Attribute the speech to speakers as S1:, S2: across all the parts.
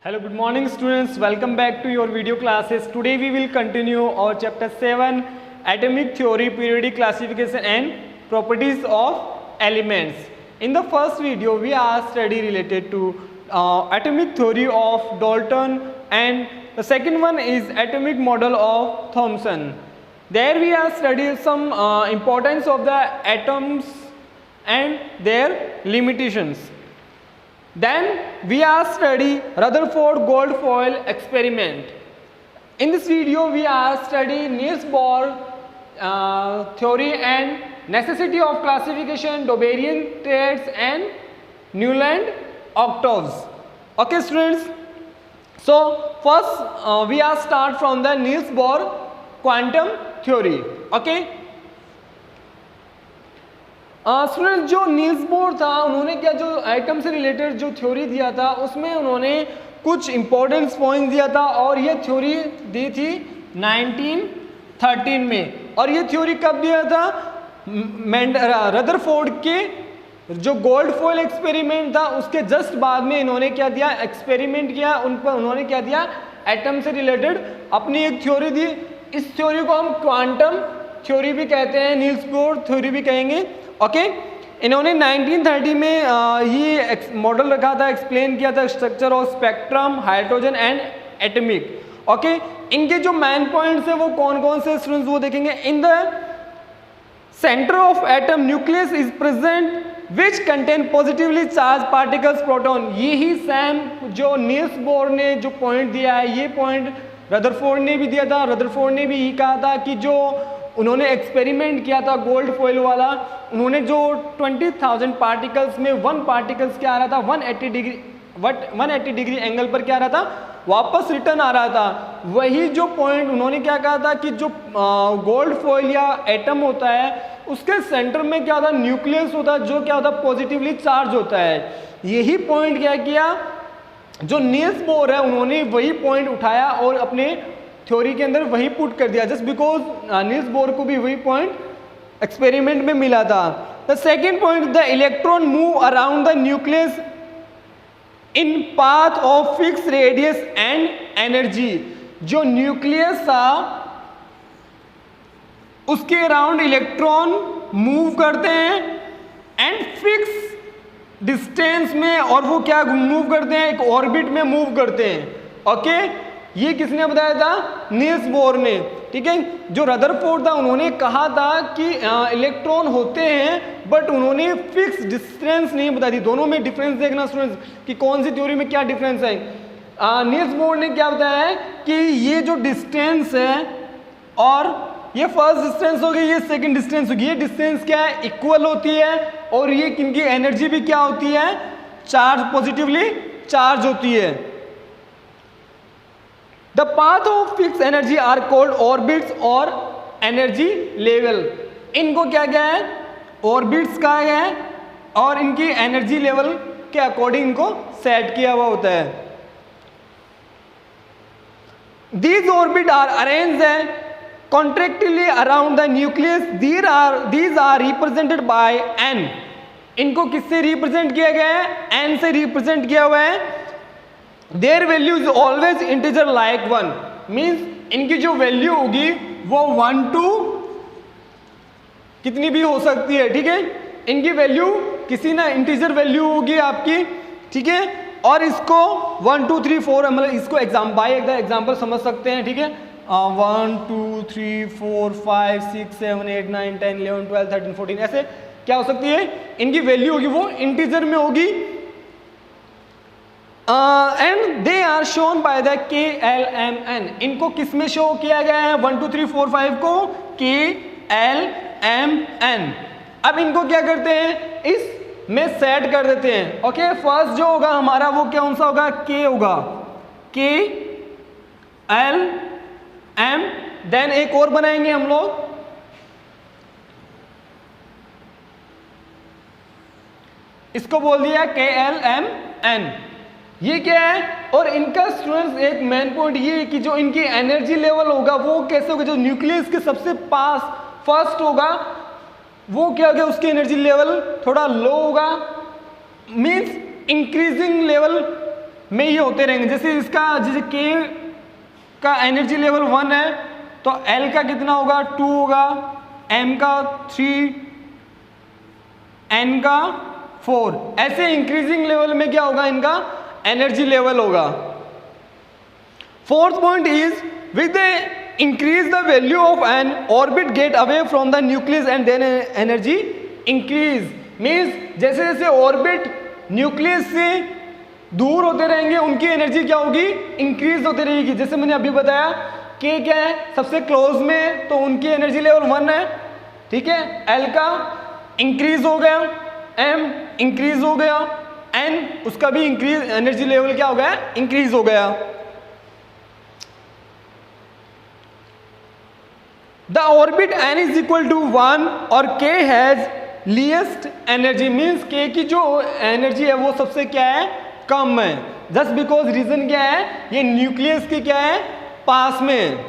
S1: Hello, good morning students. Welcome back to your video classes. Today we will continue our chapter 7 Atomic Theory, Periodic Classification and Properties of Elements. In the first video we are study related to atomic theory of Dalton, and the second one is atomic model of Thomson. There we are studying some importance of the atoms and their limitations. Then we are study Rutherford Goldfoil experiment. In this video we are study Niels Bohr theory and necessity of classification, Doberian traits and Newland octaves. Okay students, so first we are start from the Niels Bohr quantum theory. Okay student, जो Niels Bohr था उन्होंने क्या जो atom से related जो theory दिया था उसमें उन्होंने कुछ इंपॉर्टेंट पॉइंट दिया था और ये थ्योरी दी थी 1913 में। और ये थ्योरी कब दिया था? रदरफोर्ड के जो गोल्डफॉइल एक्सपेरिमेंट था उसके जस्ट बाद में इन्होंने क्या दिया, एक्सपेरिमेंट किया, उन पर उन्होंने क्या दिया, एटम से रिलेटेड अपनी एक थ्योरी दी। इस थ्योरी को हम क्वांटम थ्योरी भी कहते हैं, नील्स बोर थ्योरी भी कहेंगे। ओके इन्होंने 1930 में ये मॉडल रखा था, एक्सप्लेन किया था structure of spectrum, hydrogen and atomic. Okay इनके जो मेन पॉइंट्स है वो कौन कौन से स्टूडेंट्स वो देखेंगे। In the centre of atom nucleus is present which contain positively charge particles proton. यही सेम जो नील्स बोर ने जो पॉइंट दिया है ये पॉइंट रदरफोर्ड ने भी दिया था। रदरफोर्ड ने भी यही कहा था कि जो उन्होंने एक्सपेरिमेंट किया था गोल्ड फॉइल वाला, उन्होंने जो 20,000 पार्टिकल्स में 1 पार्टिकल्स क्या आ रहा था, 180 डिग्री एंगल पर क्या आ रहा था, वापस रिटर्न आ रहा था। वही जो पॉइंट उन्होंने क्या कहा था कि जो गोल्ड फॉइल या एटम होता है उसके सेंटर में क्या होता है, न्यूक्लियस होता है जो क्या होता है, पॉजिटिवली चार्ज होता है। यही पॉइंट क्या किया जो नील्स बोर है उन्होंने वही पॉइंट उठाया और अपने थ्योरी के अंदर वही पुट कर दिया, जस्ट बिकॉज नील्स बोर को भी वही पॉइंट एक्सपेरिमेंट में मिला था। The second point, the electron move around the nucleus in path of fix radius and energy. जो न्यूक्लियस था उसके अराउंड इलेक्ट्रॉन मूव करते हैं एंड फिक्स डिस्टेंस में, और वो क्या मूव करते हैं, एक ऑर्बिट में मूव करते हैं। ओके ये किसने बताया था? नील्स बोर ने। ठीक है, जो रदरफोर्ड था उन्होंने कहा था कि इलेक्ट्रॉन होते हैं बट उन्होंने फिक्स डिस्टेंस नहीं बता दी। दोनों में डिफरेंस देखना स्टूडेंट्स कि कौन सी थ्योरी में क्या डिफरेंस है। नील्स बोर ने क्या बताया है कि ये जो डिस्टेंस है और ये फर्स्ट डिस्टेंस होगी, ये सेकंड डिस्टेंस होगी, ये डिस्टेंस क्या है, इक्वल होती है और ये इनकी एनर्जी भी क्या होती है, चार्ज, पॉजिटिवली चार्ज होती है। The path of fix energy are called orbits और एनर्जी लेवल। इनको क्या क्या है, ऑर्बिट्स कहा गया है और इनकी एनर्जी लेवल के अकॉर्डिंग इनको सेट किया हुआ होता है। These orbit are arranged contractively around the nucleus. These are represented by n. इनको किससे रिप्रेजेंट किया गया है? एन से रिप्रेजेंट किया हुआ है। Their value is always integer like 1, means इनकी जो वैल्यू होगी वो 1 to कितनी भी हो सकती है। ठीक है, इनकी वैल्यू किसी ना इंटीजर वैल्यू होगी आपकी। ठीक है, और इसको 1 2 3 4 मतलब इसको एग्जाम्पल समझ सकते हैं। ठीक है, 1 2 3 4 5 6 7 8 9 10 11 12 13 14 ऐसे क्या हो सकती है, इनकी वैल्यू होगी वो इंटीजर में होगी। And they are shown by the KLMN। इनको किस में शो किया गया है? 1 2 3 4 5 को KLMN। अब इनको क्या करते हैं, इस में सेट कर देते हैं। ओके फर्स्ट जो होगा हमारा वो कौन सा होगा, K होगा, KLM। देन एक और बनाएंगे हम लोग, इसको बोल दिया KLMN। ये क्या है, और इनका स्टूडेंट्स एक मेन पॉइंट ये है कि जो इनकी एनर्जी लेवल होगा वो कैसे होगा, जो न्यूक्लियस के सबसे पास फर्स्ट होगा वो क्या होगा, उसकी एनर्जी लेवल थोड़ा लो होगा, मींस इंक्रीजिंग लेवल में ये होते रहेंगे। जैसे इसका जैसे K का एनर्जी लेवल 1 है तो L का कितना होगा 2 होगा, M का 3, N का 4, ऐसे इंक्रीजिंग लेवल में क्या होगा इनका एनर्जी लेवल होगा। Fourth point is with the increase the value of n orbit get away from the nucleus and then energy increase. Means जैसे जैसे ऑर्बिट न्यूक्लियस से दूर होते रहेंगे उनकी एनर्जी क्या होगी इंक्रीज होती रहेगी। जैसे मैंने अभी बताया K क्या है सबसे क्लोज में तो उनकी एनर्जी लेवल 1 है, ठीक है। L का इंक्रीज हो गया, M इंक्रीज हो गया, N उसका भी इंक्रीज एनर्जी लेवल क्या हो गया इंक्रीज हो गया। The orbit N is equal to 1 और K has least energy. Means K की जो एनर्जी है वो सबसे क्या है कम है। जस्ट बिकॉज रीजन क्या है ये न्यूक्लियस की क्या है पास में।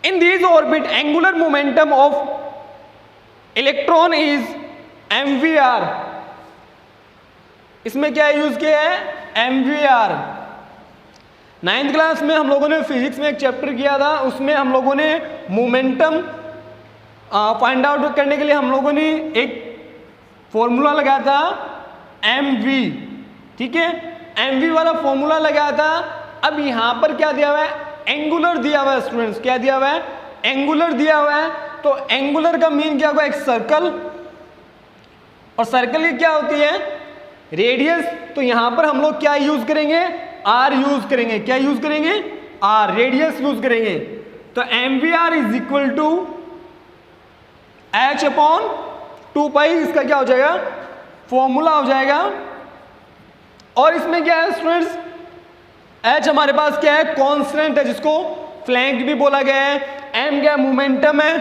S1: In this orbit angular momentum of electron is MVR। इसमें क्या यूज किया है MVR। 9th क्लास में हम लोगों ने फिजिक्स में एक चैप्टर किया था, उसमें हम लोगों ने मोमेंटम फाइंड आउट करने के लिए हम लोगों ने एक फॉर्मूला लगाया था MV, ठीक है। MV वाला फॉर्मूला लगाया था। अब यहां पर क्या दिया हुआ है एंगुलर दिया हुआ है स्टूडेंट्स, क्या दिया हुआ है एंगुलर दिया हुआ है। तो एंगुलर का मीन क्या होगा एक सर्कल, और सर्कल की क्या होती है रेडियस। तो यहां पर हम लोग क्या यूज करेंगे R यूज करेंगे। क्या यूज करेंगे R, रेडियस यूज करेंगे। तो MVR is equal to H upon 2 pi, इसका क्या हो जाएगा फॉर्मूला हो जाएगा। और इसमें क्या है स्टूडेंट्स H हमारे पास क्या है कांस्टेंट है जिसको फ्लैंक भी बोला गया है। M क्या है मोमेंटम है,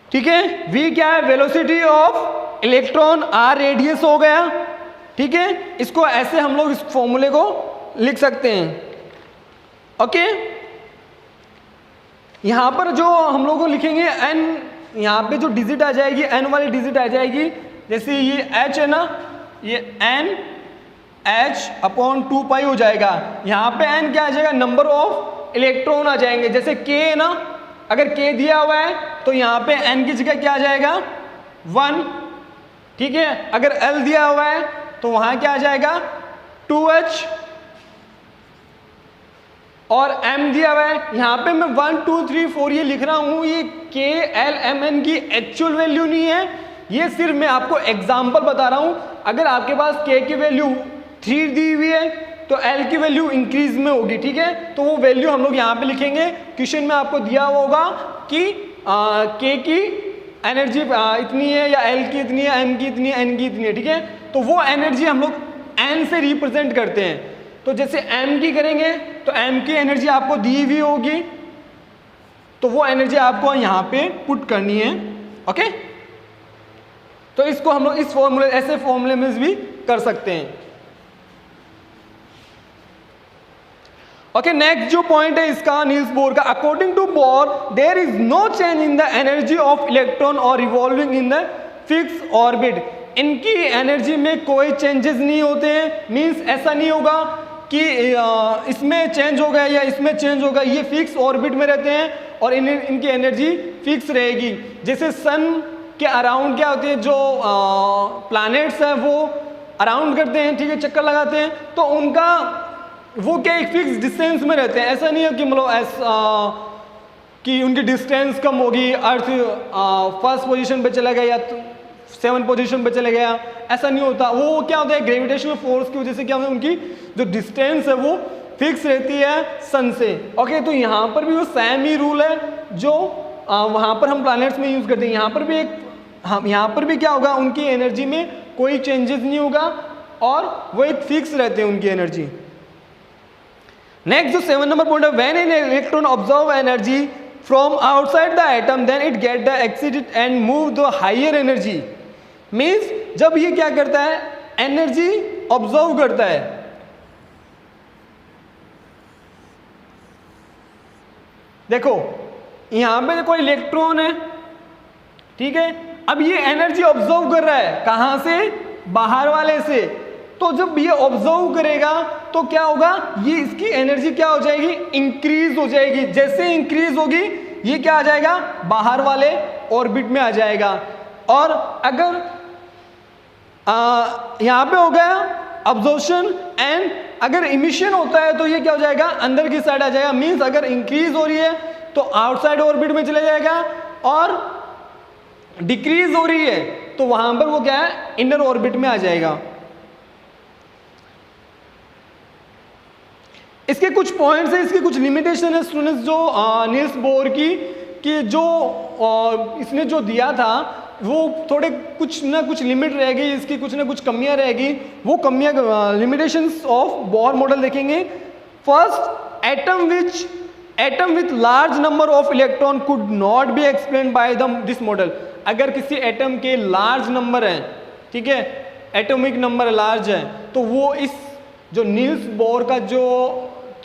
S1: ठीक है। V क्या है velocity of electron, R radius हो गया, ठीक है। इसको ऐसे हम लोग इस फॉर्मूले को लिख सकते हैं, ओके। यहां पर जो हम लोग को लिखेंगे n, यहां पे जो डिजिट आ जाएगी n वाली डिजिट आ जाएगी। जैसे ये h है ना, ये n h अपॉन 2 पाई हो जाएगा। यहां पे n क्या आ जाएगा नंबर ऑफ इलेक्ट्रॉन आ जाएंगे। जैसे k है ना, अगर k दिया हुआ है तो यहां पे n की जगह क्या आ जाएगा 1, ठीक है। अगर l दिया हुआ है तो वहां क्या आ जाएगा 2h, और m दिया हुआ है यहां पे मैं 1 2 3 4 ये लिख रहा हूं। ये k l m n की एक्चुअल वैल्यू नहीं है, ये सिर्फ मैं आपको एग्जांपल बता रहा हूं। अगर आपके पास k की वैल्यू 3 दी हुई है तो l की वैल्यू इंक्रीज में होगी, ठीक है। तो वो वैल्यू हम लोग यहाँ पे लिखेंगे। क्वेश्चन में आपको दिया हुआ होगा कि k की एनर्जी इतनी है या l की इतनी है, m की इतनी है, n की इतनी है, ठीक है। तो वो एनर्जी हम लोग n से रिप्रेजेंट करते हैं। तो जैसे m की करेंगे तो m की एनर्जी आपको दी हुई होगी, तो वो एनर्जी आपको यहाँ पे पुट करनी है, ओके। तो इसको हम लोग इस फॉर्मूले ऐसे फॉर्मूले में भी कर सकते हैं, ओके। नेक्स्ट जो पॉइंट है इसका नील्स बोर का, according to Bohr there is no change in the energy of electron और revolving in the fix orbit. इनकी एनर्जी में कोई चेंजेस नहीं होते हैं। मींस ऐसा नहीं होगा कि इसमें चेंज हो गया या इसमें चेंज होगा, ये फिक्स ऑर्बिट में रहते हैं और इनकी एनर्जी फिक्स रहेगी। जैसे सन के अराउंड क्या होती है, जो प्लैनेट्स हैं वो अराउंड करते हैं, ठीक है, चक्कर लगाते हैं, तो उनका वो क्या एक फिक्स डिस्टेंस में रहते हैं। ऐसा नहीं है कि मतलब कि उनकी डिस्टेंस कम होगी, अर्थ फर्स्ट पोजीशन पे चला गया या 7th पोजीशन पे चले गया, ऐसा नहीं होता। वो क्या होता है ग्रेविटेशनल फोर्स की वजह से क्या होता है उनकी जो डिस्टेंस है वो फिक्स रहती है सन से, ओके। तो यहाँ पर भी वो सेम ही रूल है जो वहाँ पर हम प्लैनेट्स में यूज करते हैं। यहाँ पर भी यहाँ पर भी क्या होगा उनकी एनर्जी में कोई चेंजेस नहीं होगा और वो एक फिक्स रहते हैं उनकी एनर्जी। नेक्स्ट जो 7 नंबर पॉइंट है, when an electron observe energy from outside the atom then it get the exceeded and move the higher energy. Means जब ये क्या करता है एनर्जी ऑब्जर्व करता है, देखो यहां पे कोई इलेक्ट्रॉन है, ठीक है। अब ये एनर्जी ऑब्जर्व कर रहा है कहां से, बाहर वाले से। तो जब ये ऑब्जर्व करेगा तो क्या होगा, ये इसकी एनर्जी क्या हो जाएगी, इंक्रीज हो जाएगी। जैसे इंक्रीज होगी ये क्या आ जाएगा, बाहर वाले ऑर्बिट में आ जाएगा। और अगर यहां पे हो गया अब्जॉर्प्शन एंड अगर इमिशन होता है तो ये क्या हो जाएगा, अंदर की साइड आ जाएगा। मींस अगर इंक्रीज हो रही है तो आउटसाइड ऑर्बिट में चले जाएगा और डिक्रीज हो रही है तो वहां पर वो क्या है, इनर ऑर्बिट में आ जाएगा। इसके कुछ पॉइंट्स है, इसके कुछ लिमिटेशन है स्टूडेंट्स, जो नील्स बोर की कि जो इसने जो दिया था वो थोड़े कुछ ना कुछ लिमिट रहेगी, इसकी कुछ ना कुछ कमियां रहेगी। वो कमियां लिमिटेशंस ऑफ बोर मॉडल देखेंगे। First, atom with large number of electron could not be explain by this model. अगर किसी एटम के लार्ज नंबर है, ठीक है, एटॉमिक नंबर लार्ज है, तो वो इस जो नील्स बोर का जो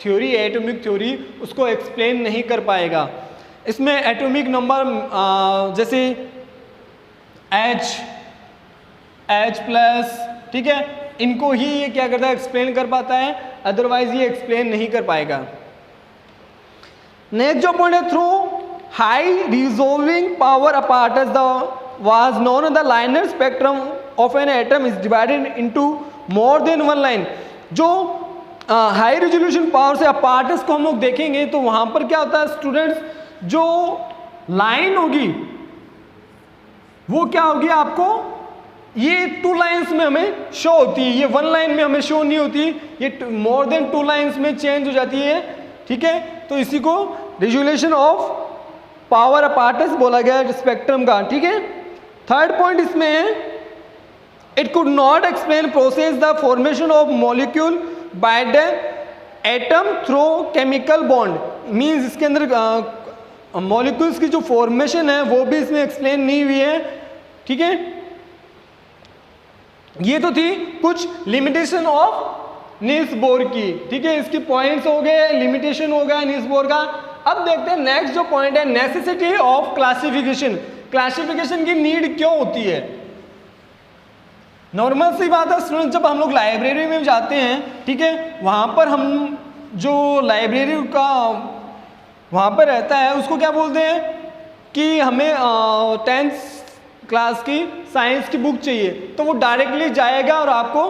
S1: थ्योरी है, एटॉमिक थ्योरी, उसको एक्सप्लेन नहीं कर पाएगा। इसमें एटॉमिक नंबर जैसे H प्लस, ठीक है, इनको ही ये क्या करता है, एक्सप्लेन कर पाता है, अदरवाइज ये एक्सप्लेन नहीं कर पाएगा। नेक्स्ट जो पॉइंट है, through high resolving power apparatus the was known the liner spectrum of an atom is divided into more than one line. जो हाई रेजोल्यूशन पावर से अपार्टस को हम लोग देखेंगे तो वहां पर क्या होता है स्टूडेंट्स, जो लाइन होगी वो क्या होगी, आपको ये 2 लाइंस में हमें शो होती है, ये 1 लाइन में हमें शो नहीं होती, ये मोर देन 2 लाइंस में चेंज हो जाती है, ठीक है। तो इसी को रेजोल्यूशन ऑफ पावर अपार्टस बोला गया स्पेक्ट्रम का, ठीक है। थर्ड पॉइंट इसमें है, it could not explain process the formation of molecule by the atom through chemical bond. Means इसके अंदर मॉलिक्यूल्स की जो फॉर्मेशन है वो भी इसमें एक्सप्लेन नहीं हुई है, ठीक है। ये तो थी कुछ लिमिटेशन ऑफ नील्स बोर की, ठीक है। इसके पॉइंट्स हो गए, लिमिटेशन हो गया नील्स बोर का। अब देखते हैं नेक्स्ट जो पॉइंट है, नेसेसिटी ऑफ क्लासिफिकेशन। क्लासिफिकेशन की नीड क्यों होती है? नॉर्मल सी बात है स्टूडेंट, जब हम लोग लाइब्रेरी में जाते हैं, ठीक है, वहां पर हम जो लाइब्रेरी का वहाँ पर रहता है उसको क्या बोलते हैं कि हमें 10th क्लास की साइंस की बुक चाहिए, तो वो डायरेक्टली जाएगा और आपको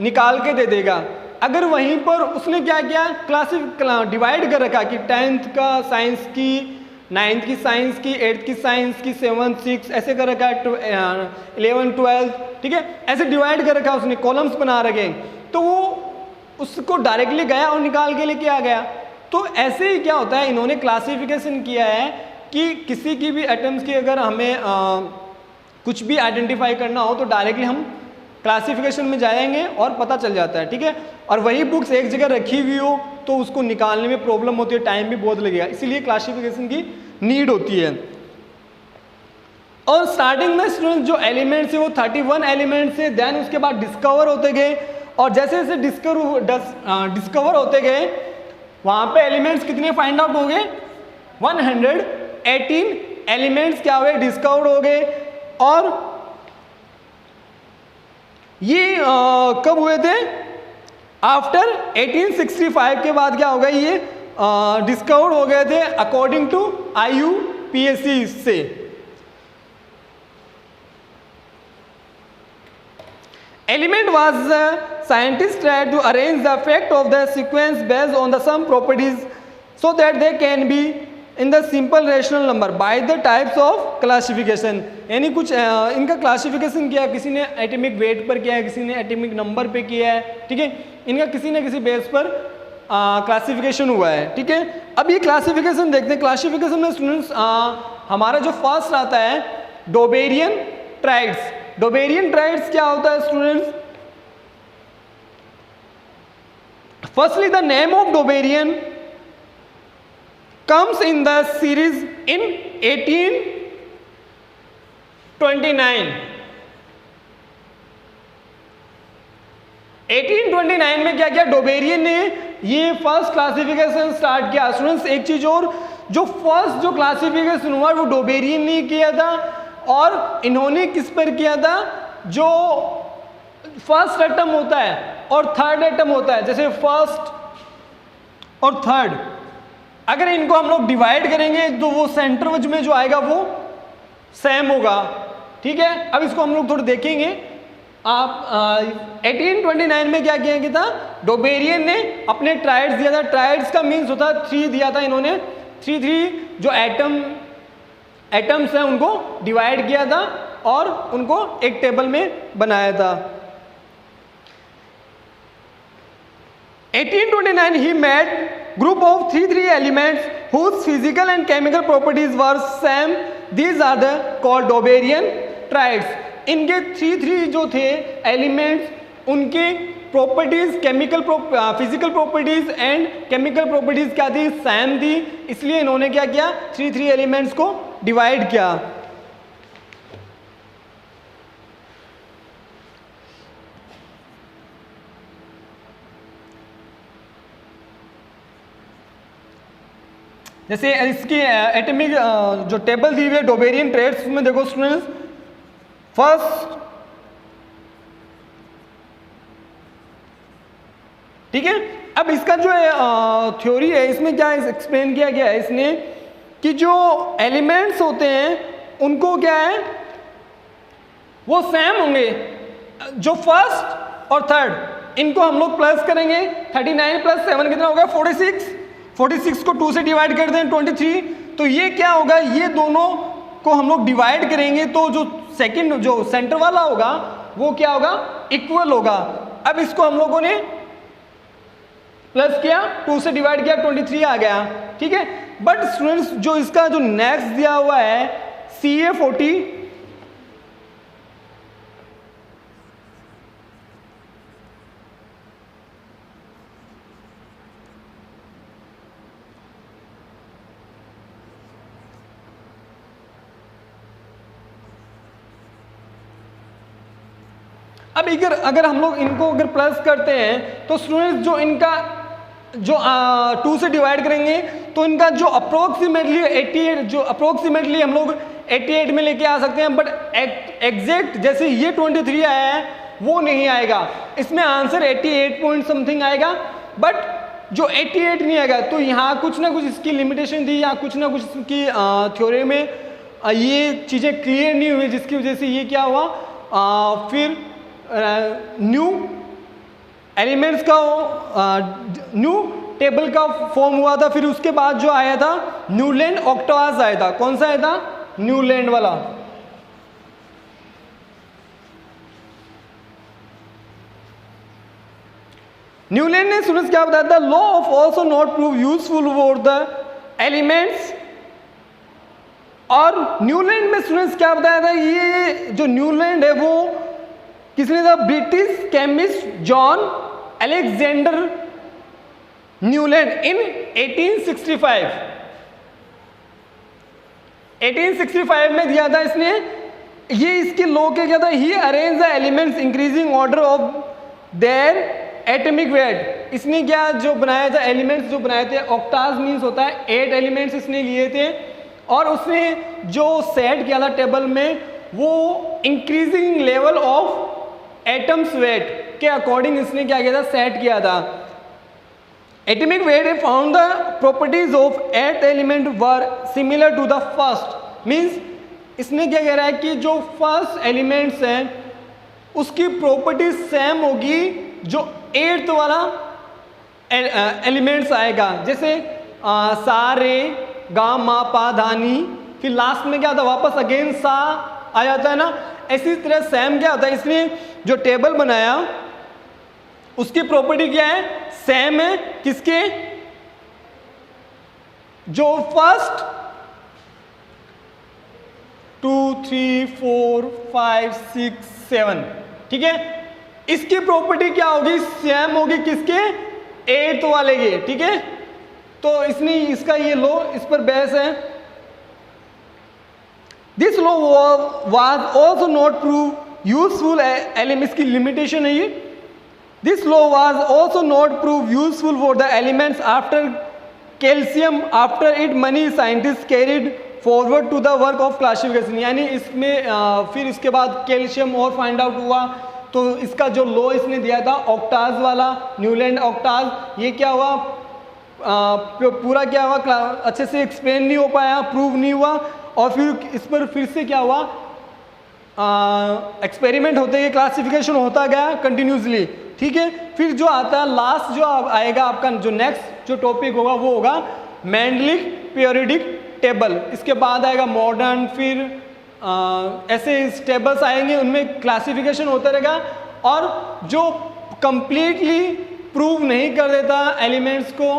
S1: निकाल के दे देगा। अगर वहीं पर उसने क्या किया, डिवाइड कर रखा कि 10th का साइंस की, 9th की साइंस की, 8th की साइंस की, 7th 6 ऐसे कर रखा है, 11 12, ठीक है, ऐसे डिवाइड कर रखा, उसने कॉलम्स बना रखे, तो वो उसको डायरेक्टली गया और निकाल के लेके आ गया। तो ऐसे ही क्या होता है, इन्होंने क्लासिफिकेशन किया है कि किसी की भी एटम्स की अगर हमें कुछ भी आइडेंटिफाई करना हो तो डायरेक्टली हम क्लासिफिकेशन में जाएंगे और पता चल जाता है, ठीक है। और वही बुक्स एक जगह रखी हुई हो तो उसको निकालने में प्रॉब्लम होती है, टाइम भी बहुत लगेगा, इसीलिए क्लासिफिकेशन की नीड होती है। और स्टार्टिंग में स्टूडेंट जो एलिमेंट्स है वो 31 एलिमेंट्स है, देन उसके बाद डिस्कवर होते गए, और जैसे जैसे डिस्कवर होते गए वहां पे एलिमेंट्स कितने फाइंड आउट हो गए, 118 एलिमेंट्स क्या हुए, डिस्कवर्ड हो गए। और ये कब हुए थे, आफ्टर 1865 के बाद क्या हो गया, ये डिस्कवर्ड हो गए थे अकॉर्डिंग टू IUPAC से। Element was scientists tried to arrange the effect of the sequence based on the some properties so that they can be in the simple rational number by the types of classification। यानी कुछ इनका classification किया, किसी ने atomic weight पर किया है, किसी ने एटॉमिक नंबर पे किया है, ठीक है, इनका किसी न किसी बेस पर क्लासिफिकेशन हुआ है, ठीक है। अब ये क्लासिफिकेशन देखते हैं। क्लासिफिकेशन में स्टूडेंट्स हमारा जो फर्स्ट आता है डोबेरियन ट्राइड्स। डोबेरियन ट्राइड्स क्या होता है students? Firstly the name of Dobereiner comes in the series in 1829। 1829 में क्या किया डोबेरियन ने, ये फर्स्ट क्लासिफिकेशन स्टार्ट किया। स्टूडेंट्स एक चीज और, जो फर्स्ट जो क्लासिफिकेशन हुआ वो डोबेरियन ने किया था, और इन्होंने किस पर किया था, जो फर्स्ट एटम होता है और थर्ड एटम होता है, जैसे फर्स्ट और थर्ड, अगर इनको हम लोग डिवाइड करेंगे तो वो सेंटर में जो आएगा वो सेम होगा। ठीक है, अब इसको हम लोग थोड़ा देखेंगे। आप 1829 में क्या किया गया था, डोबेरियन ने अपने ट्राइड्स दिया था। ट्राइड्स का मीन्स होता है 3 दिया था इन्होंने, 3 जो एटम्स हैं उनको डिवाइड किया था और उनको एक टेबल में बनाया था। 1829 he made group of 3 elements whose physical and chemical properties were same. These are the called Doberian triads. इनके 3 जो थे एलिमेंट्स, उनके properties physical properties and chemical properties क्या थी, सेम थी, इसलिए इन्होंने क्या किया, 3 एलिमेंट्स को डिवाइड किया। जैसे इसकी एटॉमिक जो टेबल दी हुई है डोबेरियन ट्रेड्स में, देखो स्टूडेंट्स, फर्स्ट, ठीक है। अब इसका जो थ्योरी है इसमें क्या एक्सप्लेन किया गया है इसने कि जो एलिमेंट्स होते हैं उनको क्या है, वो सेम होंगे। जो फर्स्ट और थर्ड इनको हम लोग प्लस करेंगे, 39 + 7 कितना होगा, 46 को 2 से डिवाइड कर दें 23, तो ये क्या होगा, ये दोनों को हम लोग डिवाइड करेंगे तो जो सेकंड जो सेंटर वाला होगा वो क्या होगा, इक्वल होगा। अब इसको हम लोगों ने प्लस किया, 2 से डिवाइड किया, 23 आ गया। ठीक है, बट स्टूडेंट्स जो इसका जो नेक्स्ट दिया हुआ है CA40, अब अगर हम लोग इनको अगर प्लस करते हैं तो स्टूडेंट्स जो इनका जो 2 से डिवाइड करेंगे तो इनका जो अप्रोक्सीमेटली 88, जो अप्रोक्सीमेटली हम लोग 88 में लेके आ सकते हैं, बट एग्जैक्ट जैसे ये 23 आया है वो नहीं आएगा, इसमें आंसर 88 पॉइंट समथिंग आएगा, बट जो 88 नहीं आएगा। तो यहाँ कुछ ना कुछ इसकी लिमिटेशन थी या कुछ ना कुछ इसकी थ्योरी में ये चीज़ें क्लियर नहीं हुई, जिसकी वजह से ये क्या हुआ, फिर न्यू एलिमेंट्स का न्यू टेबल का फॉर्म हुआ था। फिर उसके बाद जो आया था न्यूलैंड ऑक्टावास आया था। कौन सा आया था, न्यूलैंड वाला। न्यूलैंड ने स्टूडेंट्स क्या बताया था, law of also not prove useful for the elements. और न्यूलैंड में स्टूडेंट्स क्या बताया था, ये जो न्यूलैंड है वो किसने था, British chemist John Alexander Newland in 1865 में दिया था इसने। ये इसके लॉ के क्या था, he arrange the elements increasing order of their atomic weight. इसने क्या जो बनाया था, एलिमेंट्स जो बनाए थे, ऑक्टाज मीन्स होता है 8 एलिमेंट्स इसने लिए थे, और उसने जो सेट किया था टेबल में वो increasing level of atoms weight के अकॉर्डिंग इसने क्या किया था, सेट किया था। Atomic weight found the properties of 8 element were similar to the first. Means इसने क्या कह रहा है कि जो फर्स्ट एलिमेंट्स हैं उसकी प्रॉपर्टीज सेम होगी जो 8th वाला एलिमेंट्स आएगा। जैसे सा रे गा मा पा धा नी, फिर लास्ट में क्या था, वापस अगेन सा आ जाता है ना, इसी तरह सेम क्या होता है। इसने जो टेबल बनाया उसकी प्रॉपर्टी क्या है, सेम है। किसके, जो फर्स्ट 2 3 4 5 6 7, ठीक है, इसकी प्रॉपर्टी क्या होगी, सेम होगी किसके, 8th वाले के। ठीक है, तो इसने इसका ये लो इस पर बेस है। This law was also not prove useful elements की लिमिटेशन है ये। This law was also not prove useful for the elements after calcium, after it many scientist carried forward to the work of classification. यानी इसमें फिर इसके बाद calcium और find out हुआ, तो इसका जो लॉ इसने दिया था ऑक्टाज वाला, न्यूलैंड ऑक्टाज, ये क्या हुआ, पूरा क्या हुआ, अच्छे से एक्सप्लेन नहीं हो पाया, प्रूव नहीं हुआ, और फिर इस पर फिर से क्या हुआ, एक्सपेरिमेंट होते गए, क्लासिफिकेशन होता गया कंटिन्यूसली, ठीक है। फिर जो आता है लास्ट जो आएगा आपका जो नेक्स्ट जो टॉपिक होगा वो होगा मेंडलिक पीरियोडिक टेबल। इसके बाद आएगा मॉडर्न, फिर ऐसे टेबल्स आएंगे, उनमें क्लासिफिकेशन होता रहेगा। और जो कंप्लीटली प्रूव नहीं कर देता एलिमेंट्स को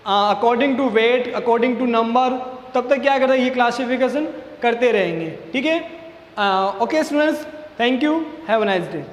S1: according to weight, according to number, तब तक क्या करता है, ये क्लासिफिकेशन करते रहेंगे, ठीक है। Okay students, thank you, have a nice day.